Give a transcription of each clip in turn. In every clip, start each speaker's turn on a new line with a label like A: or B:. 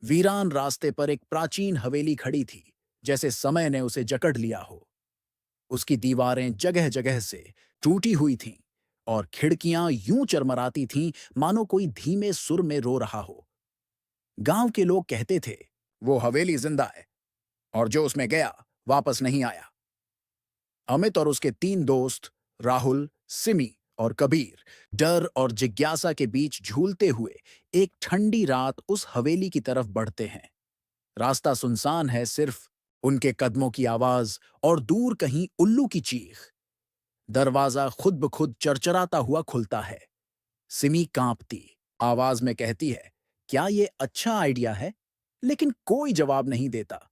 A: वीरान रास्ते पर एक प्राचीन हवेली खड़ी थी, जैसे समय ने उसे जकड़ लिया हो। उसकी दीवारें जगह जगह से टूटी हुई थीं और खिड़कियां यूं चरमराती थीं मानो कोई धीमे सुर में रो रहा हो। गांव के लोग कहते थे, वो हवेली जिंदा है और जो उसमें गया वापस नहीं आया। अमित और उसके तीन दोस्त, राहुल, सिमी और कबीर, डर और जिज्ञासा के बीच झूलते हुए एक ठंडी रात उस हवेली की तरफ बढ़ते हैं। रास्ता सुनसान है, सिर्फ उनके कदमों की आवाज और दूर कहीं उल्लू की चीख। दरवाजा खुद ब खुद चरचराता हुआ खुलता है। सिमी कांपती आवाज में कहती है, क्या ये अच्छा आइडिया है? लेकिन कोई जवाब नहीं देता।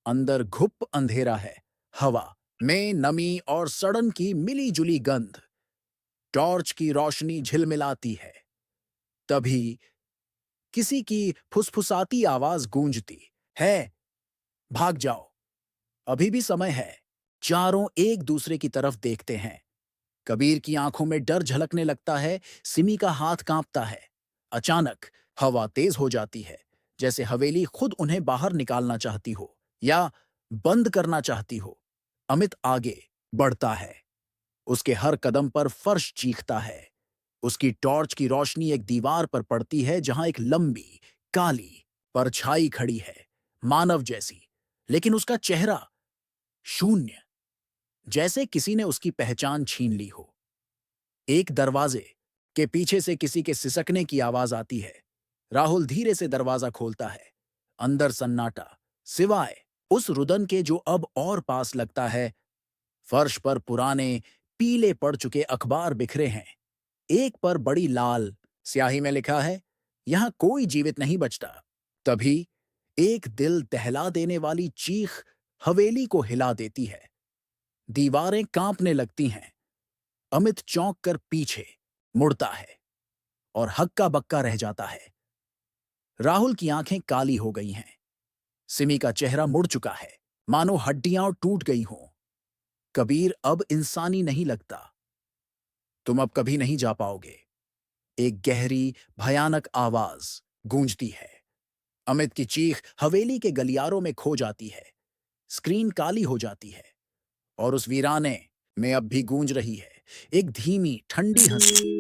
A: अंदर घुप अंधेरा है, हवा में नमी और सड़न की मिली जुली गंध। टॉर्च की रोशनी झिलमिलाती है। तभी किसी की फुसफुसाती आवाज गूंजती है, भाग जाओ, अभी भी समय है। चारों एक दूसरे की तरफ देखते हैं। कबीर की आंखों में डर झलकने लगता है, सिमी का हाथ कांपता है। अचानक हवा तेज हो जाती है, जैसे हवेली खुद उन्हें बाहर निकालना चाहती हो या बंद करना चाहती हो। अमित आगे बढ़ता है। उसके हर कदम पर फर्श चीखता है। उसकी टॉर्च की रोशनी एक दीवार पर पड़ती है जहां एक लंबी, काली परछाई खड़ी है, मानव जैसी, लेकिन उसका चेहरा शून्य, जैसे किसी ने उसकी पहचान छीन ली हो। एक दरवाजे के पीछे से किसी के सिसकने की आवाज आती है। राहुल धीरे से दरवाजा खोलता है। अंदर सन्नाटा, सिवाय उस रुदन के जो अब और पास लगता है। फर्श पर पुराने, पीले पड़ चुके अखबार बिखरे हैं। एक पर बड़ी लाल स्याही में लिखा है, यहां कोई जीवित नहीं बचता। तभी एक दिल दहला देने वाली चीख हवेली को हिला देती है। दीवारें कांपने लगती हैं। अमित चौंक कर पीछे मुड़ता है और हक्का बक्का रह जाता है। राहुल की आंखें काली हो गई हैं। सिमी का चेहरा मुड़ चुका है, मानो हड्डियां टूट गई हों। कबीर अब इंसानी नहीं लगता। तुम अब कभी नहीं जा पाओगे, एक गहरी, भयानक आवाज गूंजती है। अमित की चीख हवेली के गलियारों में खो जाती है। स्क्रीन काली हो जाती है और उस वीराने में अब भी गूंज रही है एक धीमी, ठंडी हंसी।